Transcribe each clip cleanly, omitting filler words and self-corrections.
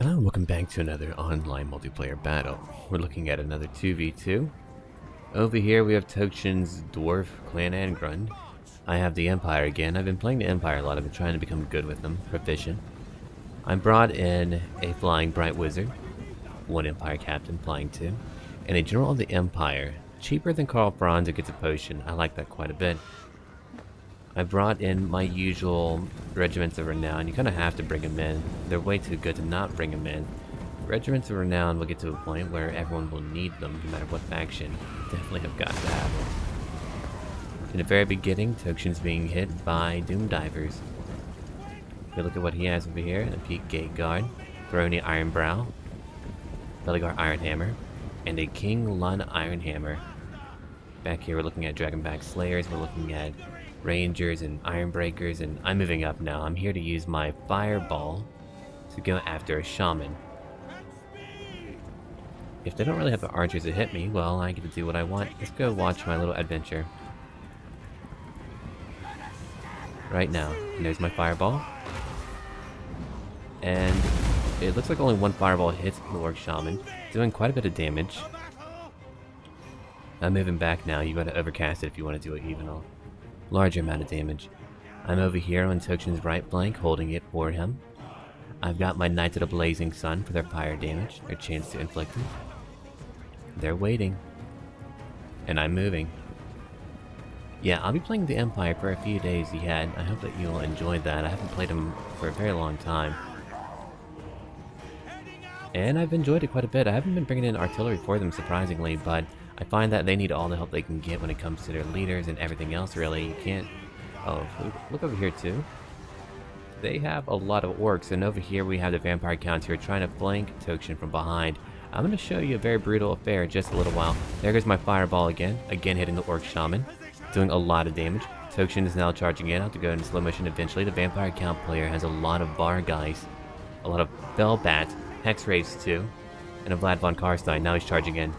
Hello and welcome back to another online multiplayer battle. We're looking at another 2v2. Over here we have Tokshin's Dwarf, Clan, and Grund. I have the Empire again. I've been playing the Empire a lot. I've been trying to become good with them, proficient. I brought in a Flying Bright Wizard, one Empire Captain, Flying 2, and a General of the Empire. Cheaper than Carl Franz who gets a potion. I like that quite a bit. I brought in my usual Regiments of Renown. You kind of have to bring them in. They're way too good to not bring them in. Regiments of Renown will get to a point where everyone will need them, no matter what faction. Definitely have got to have them. In the very beginning, Tokshin's being hit by Doom Divers. If you look at what he has over here, a Peak Gate Guard, Throny Iron Brow, Bellygar Iron Hammer, and a King Lun Iron Hammer. Back here we're looking at Dragonback Slayers, we're looking at Rangers and Iron Breakers, and I'm moving up now. I'm here to use my Fireball to go after a Shaman. If they don't really have the archers to hit me, well, I get to do what I want. Let's go watch my little adventure. Right now. And there's my Fireball. And it looks like only one Fireball hits the Orc Shaman, doing quite a bit of damage. I'm moving back now. You gotta overcast it if you want to do it even a larger amount of damage. I'm over here on Tokshin's right flank, holding it for him. I've got my Knights of the Blazing Sun for their fire damage, their chance to inflict it. They're waiting. And I'm moving. Yeah, I'll be playing the Empire for a few days yet. I hope that you'll enjoy that. I haven't played them for a very long time. And I've enjoyed it quite a bit. I haven't been bringing in artillery for them, surprisingly, but I find that they need all the help they can get when it comes to their leaders and everything else, really. You can't... Oh, look over here, too. They have a lot of orcs, and over here we have the Vampire Counts here trying to flank Tokshin from behind. I'm going to show you a very brutal affair in just a little while. There goes my Fireball again hitting the Orc Shaman, doing a lot of damage. Tokshin is now charging in. I'll have to go into slow motion eventually. The Vampire Count player has a lot of Bargeist, a lot of Bellbat, Hex Raves too, and a Vlad von Karstein. Now he's charging in.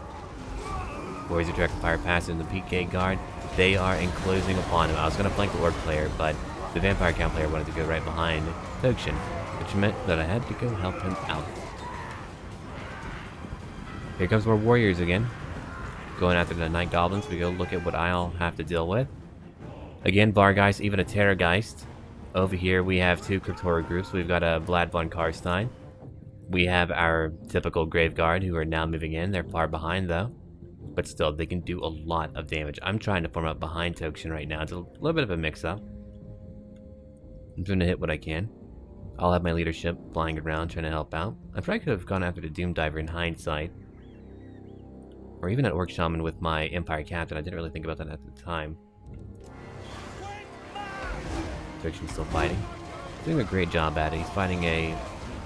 Warriors of Direct Fire passes in the Peak Gate Guard. They are enclosing upon him. I was going to flank the Orc player, but the Vampire Count player wanted to go right behind Tokshin, which meant that I had to go help him out. Here comes more warriors again. Going after the Night Goblins. We go look at what I'll have to deal with. Again, Bargeist, even a Terrorgeist. Over here we have two Cryptora groups. We've got a Vlad von Karstein. We have our typical Grave Guard who are now moving in. They're far behind though. But still, they can do a lot of damage. I'm trying to form up behind Tokshin right now. It's a little bit of a mix-up. I'm trying to hit what I can. I'll have my leadership flying around trying to help out. I probably could have gone after the Doom Diver in hindsight. Or even an Orc Shaman with my Empire Captain. I didn't really think about that at the time. Tokshin's still fighting. Doing a great job at it. He's fighting a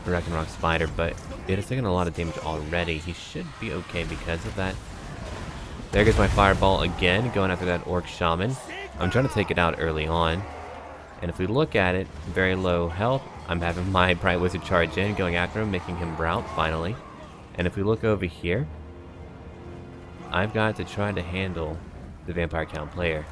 Ragnarok Spider, but it has taken a lot of damage already. He should be okay because of that. There goes my Fireball again, going after that Orc Shaman. I'm trying to take it out early on. And if we look at it, very low health. I'm having my Bright Wizard charge in, going after him, making him rout, finally. And if we look over here, I've got to try to handle the Vampire Count player.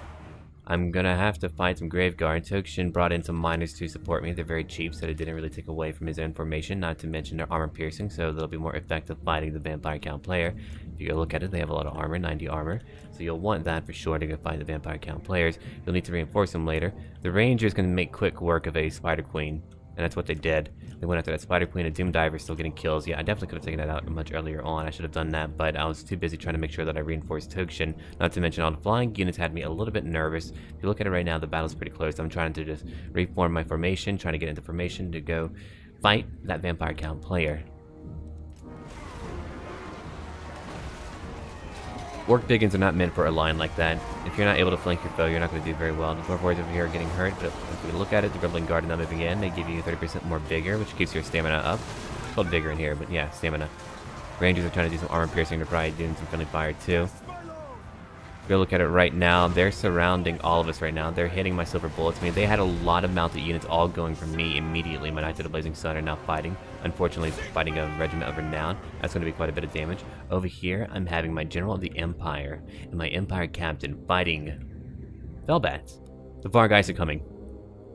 I'm gonna have to fight some Graveguard. Tokshin brought in some miners to support me. They're very cheap, so it didn't really take away from his own formation, not to mention their armor piercing, so they'll be more effective fighting the Vampire Count player. If you go look at it, they have a lot of armor, 90 armor, so you'll want that for sure to go fight the Vampire Count players. You'll need to reinforce them later. The Ranger's gonna make quick work of a Spider Queen, and that's what they did. They went after that Spider Queen, a Doom Diver still getting kills. Yeah, I definitely could have taken that out much earlier on. I should have done that, but I was too busy trying to make sure that I reinforced Tokshin. Not to mention all the flying units had me a little bit nervous. If you look at it right now, the battle's pretty close. I'm trying to just reform my formation, trying to get into formation to go fight that Vampire Count player. Orc Biggins are not meant for a line like that. If you're not able to flank your foe, you're not going to do very well. The Dwarf Warriors over here are getting hurt, but if we look at it, the Grumbling Guard now moving in. They give you 30% more Vigor, which keeps your stamina up. It's called Vigor in here, but yeah, stamina. Rangers are trying to do some armor piercing. They're probably doing some friendly fire too. If we look at it right now, they're surrounding all of us right now. They're hitting my silver bullets. I mean, they had a lot of mounted units all going for me immediately. My Knights of the Blazing Sun are now fighting. Unfortunately, fighting a Regiment of Renown. That's going to be quite a bit of damage. Over here, I'm having my General of the Empire and my Empire Captain fighting Bellbats. The Vargeist are coming.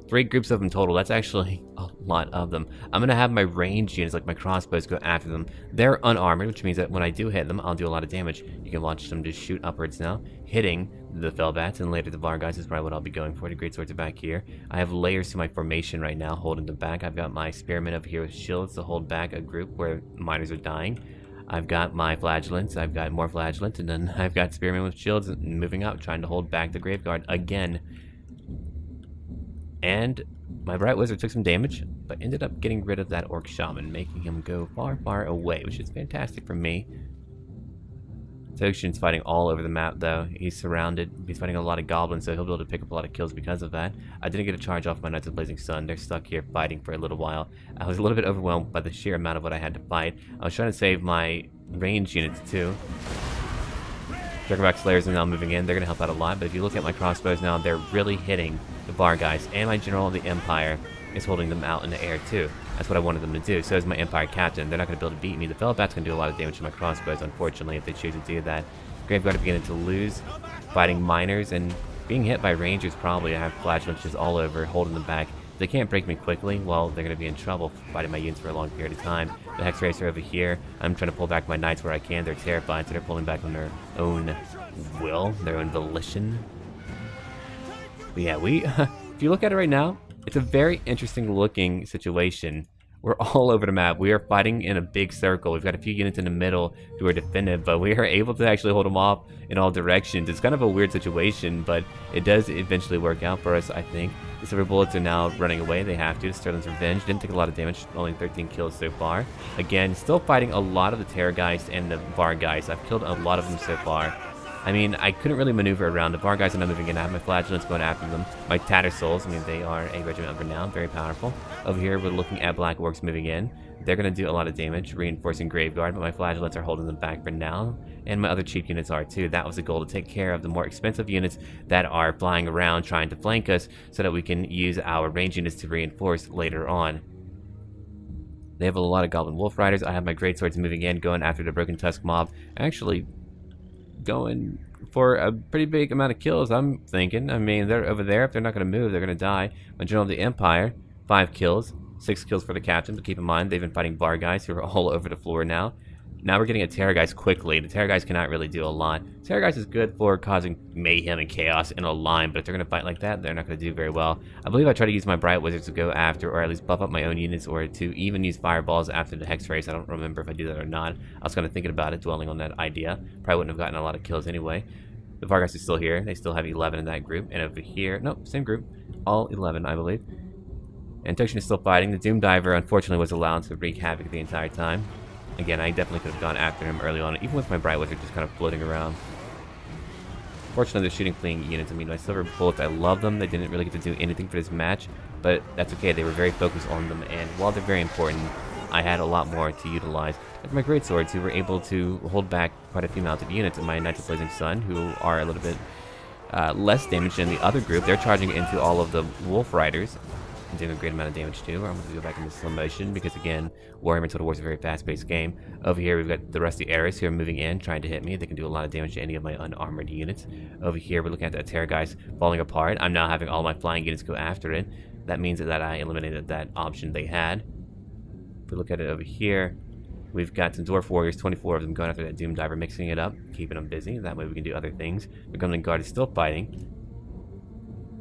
3 groups of them total. That's actually a lot of them. I'm going to have my ranged units, like my crossbows, go after them. They're unarmored, which means that when I do hit them, I'll do a lot of damage. You can watch them just shoot upwards now, hitting the Felbats, and later the Vargas is probably what I'll be going for. The Great Swords are back here. I have layers to my formation right now, holding them back. I've got my Spearmen over here with shields to hold back a group where miners are dying. I've got my Flagellants, I've got more Flagellants, and then I've got Spearmen with shields moving up, trying to hold back the Graveguard again. And my Bright Wizard took some damage, but ended up getting rid of that Orc Shaman, making him go far, far away, which is fantastic for me. Tokshin's fighting all over the map, though. He's surrounded. He's fighting a lot of goblins, so he'll be able to pick up a lot of kills because of that. I didn't get a charge off my Knights of the Blazing Sun. They're stuck here fighting for a little while. I was a little bit overwhelmed by the sheer amount of what I had to fight. I was trying to save my ranged units, too. Dragonback Slayers are now moving in. They're going to help out a lot, but if you look at my crossbows now, they're really hitting the bar guys, and my General of the Empire is holding them out in the air, too. That's what I wanted them to do. So is my Empire Captain. They're not going to be able to beat me. The Felbats can do a lot of damage to my crossbows, unfortunately, if they choose to do that. Graveguard are beginning to lose, fighting miners, and being hit by rangers probably. I have Flagellants just all over, holding them back. If they can't break me quickly, well, they're going to be in trouble fighting my units for a long period of time. The Hex Racer over here, I'm trying to pull back my Knights where I can. They're terrified, so they're pulling back on their own will, their own volition. But yeah, if you look at it right now, it's a very interesting looking situation. We're all over the map. We are fighting in a big circle. We've got a few units in the middle who are defended, but we are able to actually hold them off in all directions. It's kind of a weird situation, but it does eventually work out for us, I think. The Silver Bullets are now running away. They have to. Sterling's Revenge didn't take a lot of damage. Only 13 kills so far. Again, still fighting a lot of the Terrorgeist and the Vargeist. I've killed a lot of them so far. I mean, I couldn't really maneuver around. The Vargeist are not moving in. I have my Flagellants going after them. My Tattersouls, I mean, they are a regiment of renown, very powerful. Over here, we're looking at Black Orcs moving in. They're going to do a lot of damage, reinforcing Graveguard, but my Flagellants are holding them back for now. And my other cheap units are too. That was the goal, to take care of the more expensive units that are flying around trying to flank us so that we can use our range units to reinforce later on. They have a lot of Goblin Wolf Riders. I have my Great Swords moving in, going after the Broken Tusk mob. Actually, going for a pretty big amount of kills, I'm thinking. I mean, they're over there. If they're not going to move, they're going to die. My General of the Empire, 5 kills. 6 kills for the Captain, but keep in mind, they've been fighting Vargeist who are all over the floor now. Now we're getting a Terrorgeist quickly. The Terrorgeist cannot really do a lot. Terrorgeist is good for causing mayhem and chaos in a line, but if they're going to fight like that, they're not going to do very well. I believe I try to use my Bright Wizards to go after, or at least buff up my own units, or to even use Fireballs after the Hex Race. I don't remember if I do that or not. I was kind of thinking about it, dwelling on that idea. Probably wouldn't have gotten a lot of kills anyway. The Vargeist is still here. They still have 11 in that group. And over here, nope, same group. All 11, I believe. And Tokshin is still fighting. The Doom Diver, unfortunately, was allowed to wreak havoc the entire time. Again, I definitely could have gone after him early on, even with my Bright Wizard just kind of floating around. Fortunately, they're shooting fleeing units. I mean, my Silver Bullets, I love them. They didn't really get to do anything for this match, but that's okay. They were very focused on them, and while they're very important, I had a lot more to utilize. Like my Great Swords, who were able to hold back quite a few mounted units, and my Knights of Blazing Sun, who are a little bit less damaged than the other group. They're charging into all of the Wolf Riders, doing a great amount of damage too. I'm going to go back into slow motion because, again, Warhammer Total War is a very fast-paced game. Over here, we've got the Rusty Arrows who are moving in, trying to hit me. They can do a lot of damage to any of my unarmored units. Over here, we're looking at that Terrorgeist falling apart. I'm now having all my flying units go after it. That means that I eliminated that option they had. If we look at it over here, we've got some Dwarf Warriors, 24 of them going after that Doom Diver, mixing it up, keeping them busy. That way we can do other things. The Gremlin Guard is still fighting.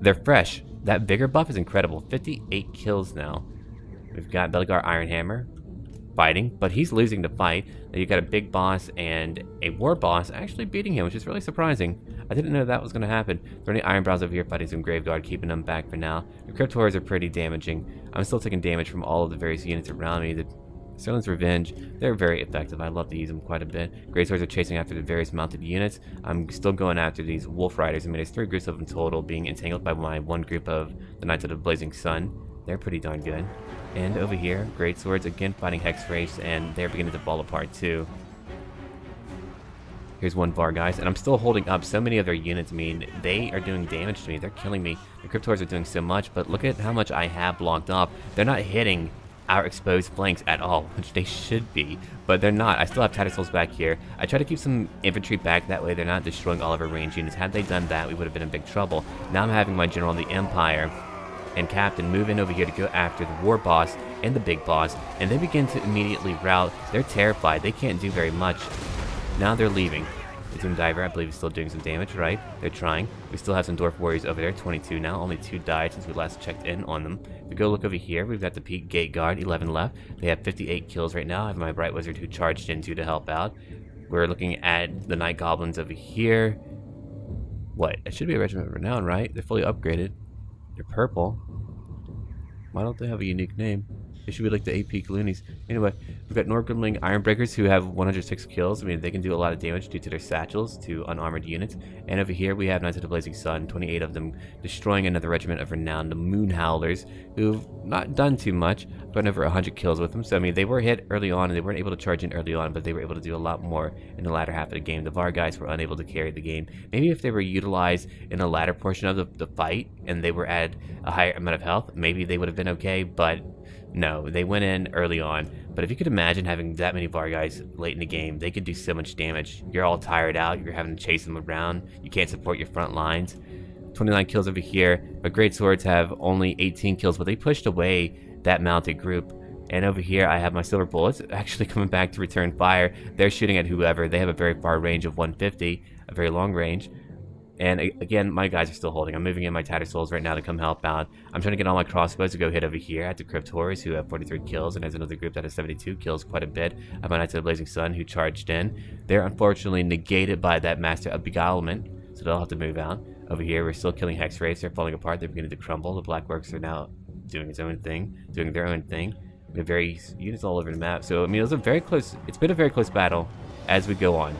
They're fresh. That bigger buff is incredible. 58 kills now. We've got Belgar Ironhammer fighting, but he's losing the fight. Now you've got a big boss and a war boss actually beating him, which is really surprising. I didn't know that was going to happen. There are any Ironbrows over here fighting some Graveguard, keeping them back for now. The Crypt Horrors are pretty damaging. I'm still taking damage from all of the various units around me. The Sterling's Revenge, they're very effective. I love to use them quite a bit. Great Swords are chasing after the various mounted units. I'm still going after these Wolf Riders. I mean, there's 3 groups of them total, being entangled by my one group of the Knights of the Blazing Sun. They're pretty darn good. And over here, Great Swords, again fighting Hex Race, and they're beginning to fall apart too. Here's one Vargeist, and I'm still holding up so many of their units. I mean, they are doing damage to me. They're killing me. The Crypt Horrors are doing so much, but look at how much I have blocked off. They're not hitting our exposed flanks at all, which they should be, but they're not. I still have Tattersouls back here. I try to keep some infantry back, that way they're not destroying all of our range units. Had they done that, we would have been in big trouble. Now I'm having my General of the Empire and captain move in over here to go after the war boss and the big boss, and they begin to immediately rout. They're terrified. They can't do very much. Now they're leaving. The Doom Diver, I believe, is still doing some damage, right? They're trying. We still have some Dwarf Warriors over there, 22 now. Only 2 died since we last checked in on them. If we go look over here, we've got the Peak Gate Guard, 11 left. They have 58 kills right now. I have my Bright Wizard who charged into to help out. We're looking at the Night Goblins over here. What? It should be a Regiment of Renown, right? They're fully upgraded. They're purple. Why don't they have a unique name? They should be like the AP Loonies. Anyway, we've got Norgrimling Ironbreakers who have 106 kills. I mean, they can do a lot of damage due to their satchels to unarmored units. And over here, we have Knights of the Blazing Sun, 28 of them, destroying another Regiment of Renown, the Moon Howlers, who've not done too much. Gotten over 100 kills with them. So, I mean, they were hit early on, and they weren't able to charge in early on, but they were able to do a lot more in the latter half of the game. The Vargheists were unable to carry the game. Maybe if they were utilized in the latter portion of the fight, and they were at a higher amount of health, maybe they would have been okay, but no, they went in early on. But if you could imagine having that many Vargheists late in the game, they could do so much damage. You're all tired out, you're having to chase them around, you can't support your front lines. 29 kills over here, but Great Swords have only 18 kills, but they pushed away that mounted group. And over here, I have my Silver Bullets actually coming back to return fire. They're shooting at whoever. They have a very far range of 150, a very long range. And again, my guys are still holding. I'm moving in my Tattered Souls right now to come help out. I'm trying to get all my crossbows to go hit over here at the Crypt Horrors, who have 43 kills, and there's another group that has 72 kills, quite a bit. I have my Knights of the Blazing Sun, who charged in. They're unfortunately negated by that Master of Beguilement, so they'll have to move out. Over here, we're still killing Hex Wraiths. They're falling apart. They're beginning to crumble. The Blackworks are now doing their own thing. We have various units all over the map. So, I mean, it was a very close. It's been a very close battle as we go on.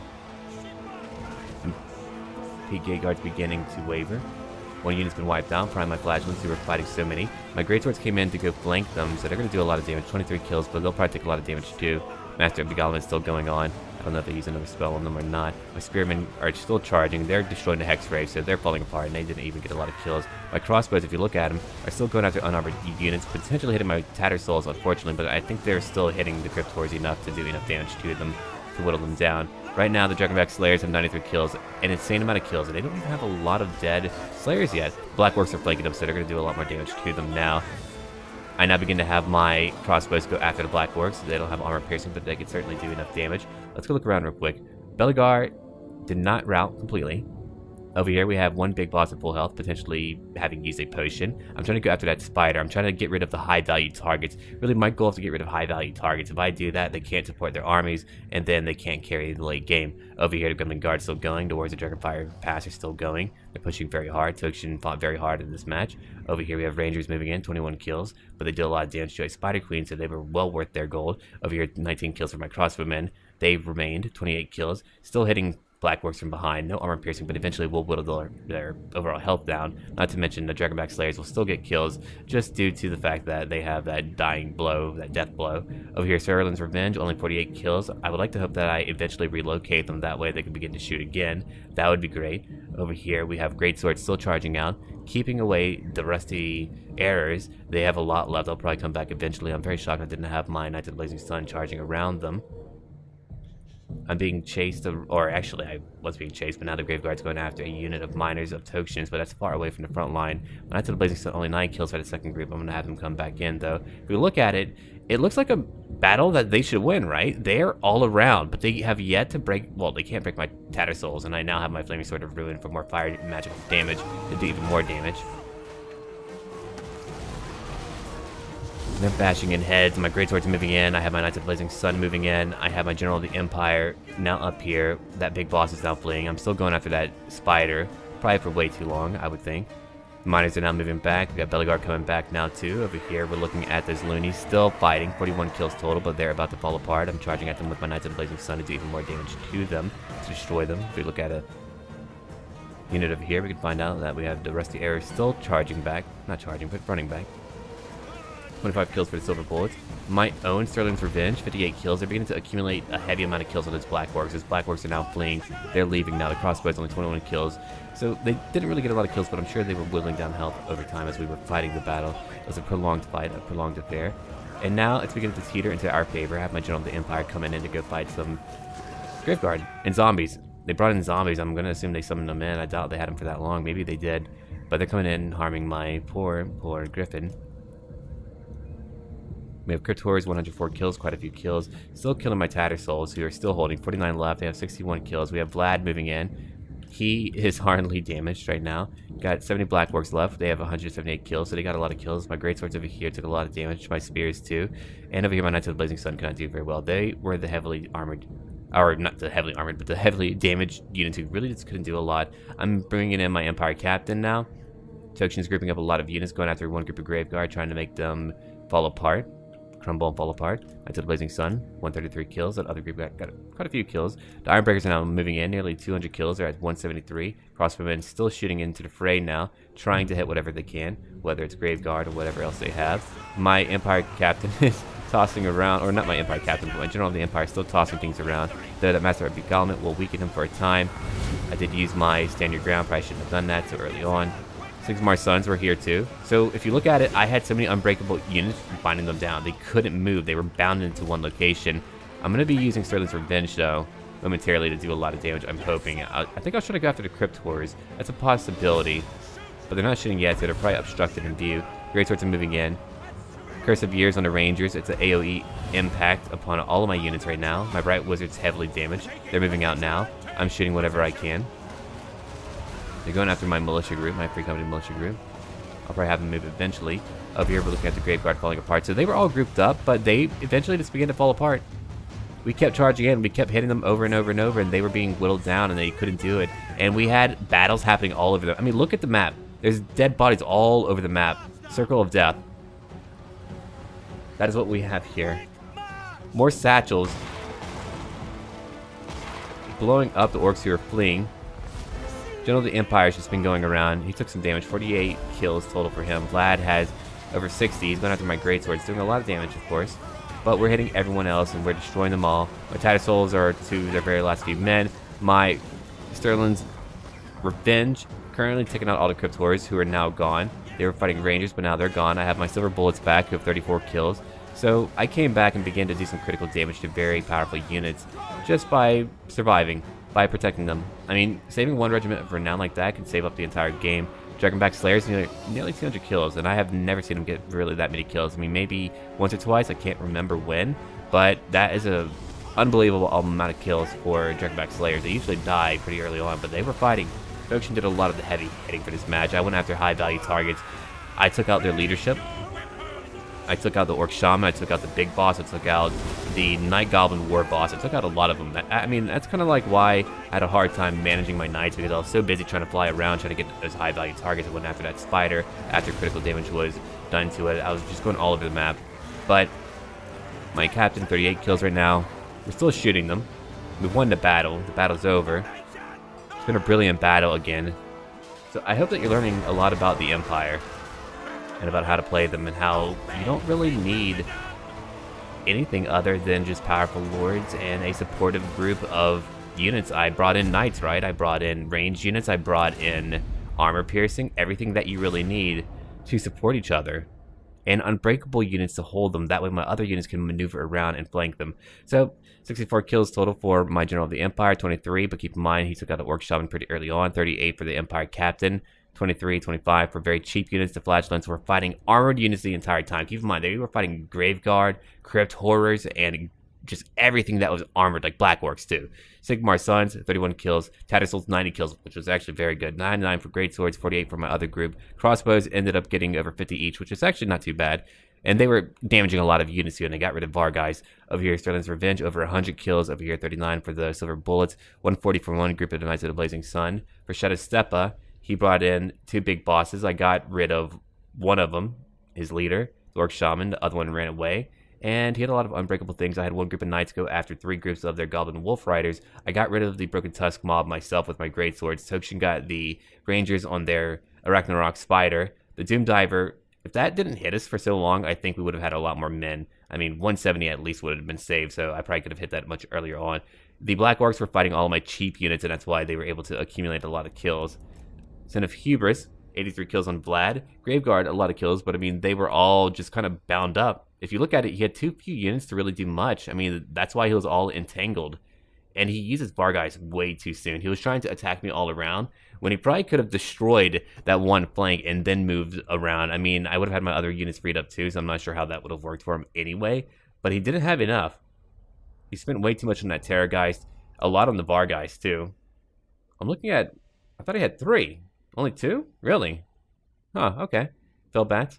Peak Gate Guard's beginning to waver. One unit's been wiped out, probably my Flagellants who were fighting so many. My Greatswords came in to go flank them, so they're going to do a lot of damage. 23 kills, but they'll probably take a lot of damage too. Master of Beguilement is still going on. I don't know if they use another spell on them or not. My Spearmen are still charging. They're destroying the Hex Wraiths, so they're falling apart, and they didn't even get a lot of kills. My Crossbows, if you look at them, are still going after unarmored units, potentially hitting my Tattered Souls, unfortunately, but I think they're still hitting the Crypt Horrors enough to do enough damage to them to whittle them down. Right now, the Dragonback Slayers have 93 kills, an insane amount of kills, and they don't even have a lot of dead Slayers yet. Blackworks are flanking them, so they're going to do a lot more damage to them now. I now begin to have my crossbows go after the Blackworks. They don't have armor piercing, but they can certainly do enough damage. Let's go look around real quick. Belegar did not rout completely. Over here, we have one big boss at full health, potentially having used a potion. I'm trying to go after that spider. I'm trying to get rid of the high-value targets. Really, my goal is to get rid of high-value targets. If I do that, they can't support their armies, and then they can't carry the late game. Over here, the Gremlin Guard's still going. The Warriors of Dragonfire Pass are still going. They're pushing very hard. Tokshin fought very hard in this match. Over here, we have Rangers moving in, 21 kills, but they did a lot of damage to a Spider Queen, so they were well worth their gold. Over here, 19 kills for my crossbowmen. They've remained, 28 kills, still hitting Blackworks from behind, no armor piercing, but eventually will whittle their overall health down. Not to mention the Dragonback Slayers will still get kills just due to the fact that they have that dying blow, that death blow. Over here, Surreal's Revenge, only 48 kills. I would like to hope that I eventually relocate them, that way they can begin to shoot again. That would be great. Over here, we have Greatsword still charging out, keeping away the rusty errors. They have a lot left. They'll probably come back eventually. I'm very shocked I didn't have my Knights of the Blazing Sun charging around them. I'm being chased, or actually I was being chased, but now the Graveguard's going after a unit of miners of Tokshins, but that's far away from the front line. When I took the Blazing Sun, only 9 kills for the second group. I'm going to have them come back in, though. If we look at it, it looks like a battle that they should win, right? They're all around, but they have yet to break, well, they can't break my Tattered Souls, and I now have my Flaming Sword of Ruin for more fire magical damage to do even more damage. They're bashing in heads. My Greatsword's moving in. I have my Knights of Blazing Sun moving in. I have my General of the Empire now up here. That big boss is now fleeing. I'm still going after that spider. Probably for way too long, I would think. The miners are now moving back. We got Belegar coming back now too. Over here, we're looking at those loonies still fighting. 41 kills total, but they're about to fall apart. I'm charging at them with my Knights of the Blazing Sun to do even more damage to them, to destroy them. If we look at a unit over here, we can find out that we have the Rusty Arrow still charging back. Not charging, but running back. 25 kills for the Silver Bullets. My own Sterling's Revenge, 58 kills. They're beginning to accumulate a heavy amount of kills on those Blackworks. Those Blackworks are now fleeing. They're leaving now. The Crossbows only 21 kills. So they didn't really get a lot of kills, but I'm sure they were whittling down health over time as we were fighting the battle. It was a prolonged fight, a prolonged affair. And now it's beginning to teeter into our favor. I have my General of the Empire coming in to go fight some Graveguard and zombies. They brought in zombies. I'm going to assume they summoned them in. I doubt they had them for that long. Maybe they did. But they're coming in, harming my poor Griffin. We have Crypt Horrors, 104 kills, quite a few kills. Still killing my Tattersouls, who are still holding. 49 left, they have 61 kills. We have Vlad moving in. He is hardly damaged right now. Got 70 Black Orcs left. They have 178 kills, so they got a lot of kills. My Greatswords over here took a lot of damage. My Spears too. And over here, my Knights of the Blazing Sun cannot do very well. They were the heavily armored, or not the heavily armored, but the heavily damaged units who really just couldn't do a lot. I'm bringing in my Empire Captain now. Tokshin's grouping up a lot of units, going after one group of Graveguard, trying to make them fall apart. Crumble and fall apart. Knights of the Blazing Sun, 133 kills. That other group got quite a few kills. The Ironbreakers are now moving in, nearly 200 kills. They're at 173. Crossbowmen still shooting into the fray now, trying to hit whatever they can, whether it's Graveguard or whatever else they have. My Empire Captain is tossing around, or not my Empire Captain, but my General of the Empire is still tossing things around. Though that Master of Beguilement will weaken him for a time. I did use my Stand Your Ground, probably shouldn't have done that so early on. Sigmar's Sons were here too. So if you look at it, I had so many unbreakable units binding them down. They couldn't move. They were bound into one location. I'm going to be using Sterling's Revenge though, momentarily to do a lot of damage, I'm hoping. I think I'll try to go after the Crypt Horrors. That's a possibility. But they're not shooting yet, so they're probably obstructed in view. Greatswords are moving in. Curse of Years on the Rangers. It's an AoE impact upon all of my units right now. My Bright Wizard's heavily damaged. They're moving out now. I'm shooting whatever I can. They're going after my militia group, my free company militia group. I'll probably have them move eventually. Over here, we're looking at the Graveguard falling apart. So they were all grouped up, but they eventually just began to fall apart. We kept charging in, we kept hitting them over and over and over, and they were being whittled down, and they couldn't do it. And we had battles happening all over them. I mean, look at the map. There's dead bodies all over the map. Circle of Death. That is what we have here. More satchels. Blowing up the orcs who are fleeing. General of the Empire has just been going around. He took some damage, 48 kills total for him. Vlad has over 60. He's going after my Greatswords, doing a lot of damage, of course. But we're hitting everyone else, and we're destroying them all. My Tattersouls are to their very last few men. My Sterling's Revenge currently taking out all the Crypt Horrors, who are now gone. They were fighting Rangers, but now they're gone. I have my Silver Bullets back, who have 34 kills. So I came back and began to do some critical damage to very powerful units just by surviving. By protecting them. I mean, saving one regiment of renown like that can save up the entire game. Dragonback Slayers nearly 200 kills, and I have never seen them get really that many kills. I mean, maybe once or twice, I can't remember when, but that is a unbelievable amount of kills for Dragonback Slayers. They usually die pretty early on, but they were fighting. Tokshin did a lot of the heavy hitting for this match. I went after high value targets. I took out their leadership. I took out the Orc Shaman, I took out the big boss, I took out the Night Goblin War boss, I took out a lot of them. I mean, that's kind of like why I had a hard time managing my knights, because I was so busy trying to fly around, trying to get those high value targets. I went after that spider after critical damage was done to it. I was just going all over the map. But my captain, 38 kills right now. We're still shooting them. We've won the battle. The battle's over. It's been a brilliant battle again. So I hope that you're learning a lot about the Empire. And about how to play them, and how you don't really need anything other than just powerful lords and a supportive group of units. I brought in knights, right? I brought in ranged units, I brought in armor piercing, everything that you really need to support each other. And unbreakable units to hold them, that way my other units can maneuver around and flank them. So, 64 kills total for my General of the Empire, 23, but keep in mind he took out the Orc Shaman pretty early on, 38 for the Empire Captain. 23, 25 for very cheap units. The Flagellants were fighting armored units the entire time. Keep in mind, they were fighting Graveguard, Crypt Horrors, and just everything that was armored, like Black Orcs too. Sigmar's Sons, 31 kills. Tattersouls, 90 kills, which was actually very good. 99 for Greatswords, 48 for my other group. Crossbows ended up getting over 50 each, which is actually not too bad. And they were damaging a lot of units here, and they got rid of Varguys. Over here, Sterling's Revenge, over 100 kills. Over here, 39 for the Silver Bullets. 140 for one group of the Knights of the Blazing Sun. For Shadow Stepa, he brought in two big bosses. I got rid of one of them, his leader, the Orc Shaman. The other one ran away. And he had a lot of unbreakable things. I had one group of knights go after three groups of their Goblin Wolf Riders. I got rid of the Broken Tusk mob myself with my Greatswords. Tokshin got the Rangers on their Arachnarok Spider. The Doom Diver, if that didn't hit us for so long, I think we would have had a lot more men. I mean, 170 at least would have been saved, so I probably could have hit that much earlier on. The Black Orcs were fighting all of my cheap units, and that's why they were able to accumulate a lot of kills. Son of Hubris, 83 kills on Vlad. Graveguard, a lot of kills, but I mean, they were all just kind of bound up. If you look at it, he had too few units to really do much. I mean, that's why he was all entangled. and he uses bar guys way too soon. He was trying to attack me all around when he probably could have destroyed that one flank and then moved around. I mean, I would have had my other units freed up too, so I'm not sure how that would have worked for him anyway, but he didn't have enough. He spent way too much on that Terrorgeist, a lot on the bar guys too. I'm looking at, I thought he had 3. Only 2? Really? Huh, okay. Fell back.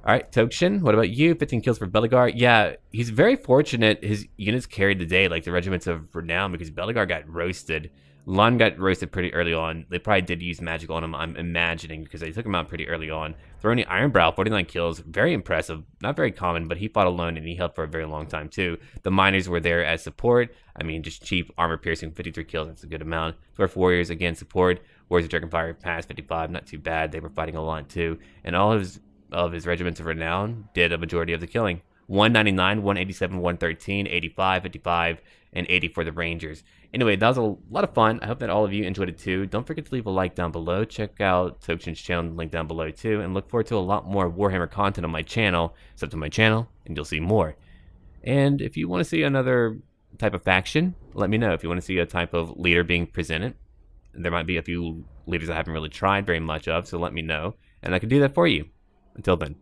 Alright, Tokshin, what about you? 15 kills for Belegar. Yeah, he's very fortunate his units carried the day, like the regiments of Renown, because Belegar got roasted. Lon got roasted pretty early on. They probably did use magic on him, I'm imagining, because they took him out pretty early on. Throwing the Ironbrow, 49 kills, very impressive. Not very common, but he fought alone and he held for a very long time too. The Miners were there as support. I mean, just cheap armor piercing, 53 kills, that's a good amount. Dwarf Warriors, again, support. Warriors of Dragonfire passed 55, not too bad. They were fighting a lot too. And all of his regiments of Renown did a majority of the killing. 199, 187, 113, 85, 55, and 80 for the Rangers. Anyway, that was a lot of fun. I hope that all of you enjoyed it too. Don't forget to leave a like down below. Check out Tokshin's channel, link down below too. And look forward to a lot more Warhammer content on my channel. Sub to my channel, and you'll see more. And if you want to see another type of faction, let me know. If you want to see a type of leader being presented, there might be a few leaders I haven't really tried very much of, so let me know. And I can do that for you. Until then.